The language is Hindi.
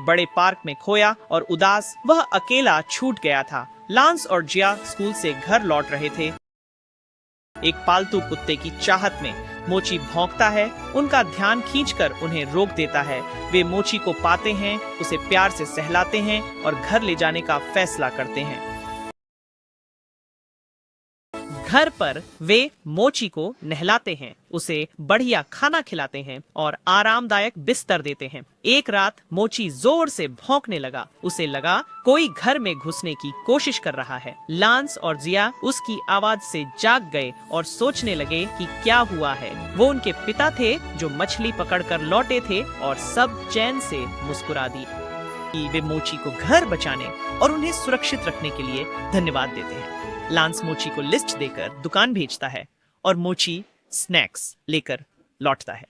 बड़े पार्क में खोया और उदास वह अकेला छूट गया था। लांस और जिया स्कूल से घर लौट रहे थे। एक पालतू कुत्ते की चाहत में मोची भौंकता है, उनका ध्यान खींचकर उन्हें रोक देता है। वे मोची को पाते हैं, उसे प्यार से सहलाते हैं और घर ले जाने का फैसला करते हैं। घर पर वे मोची को नहलाते हैं, उसे बढ़िया खाना खिलाते हैं और आरामदायक बिस्तर देते हैं। एक रात मोची जोर से भौंकने लगा। उसे लगा कोई घर में घुसने की कोशिश कर रहा है। लांस और जिया उसकी आवाज से जाग गए और सोचने लगे कि क्या हुआ है। वो उनके पिता थे जो मछली पकड़कर लौटे थे और सब चैन से मुस्कुरा दी। वे मोची को घर बचाने और उन्हें सुरक्षित रखने के लिए धन्यवाद देते हैं। लांस मोची को लिस्ट देकर दुकान भेजता है और मोची स्नैक्स लेकर लौटता है।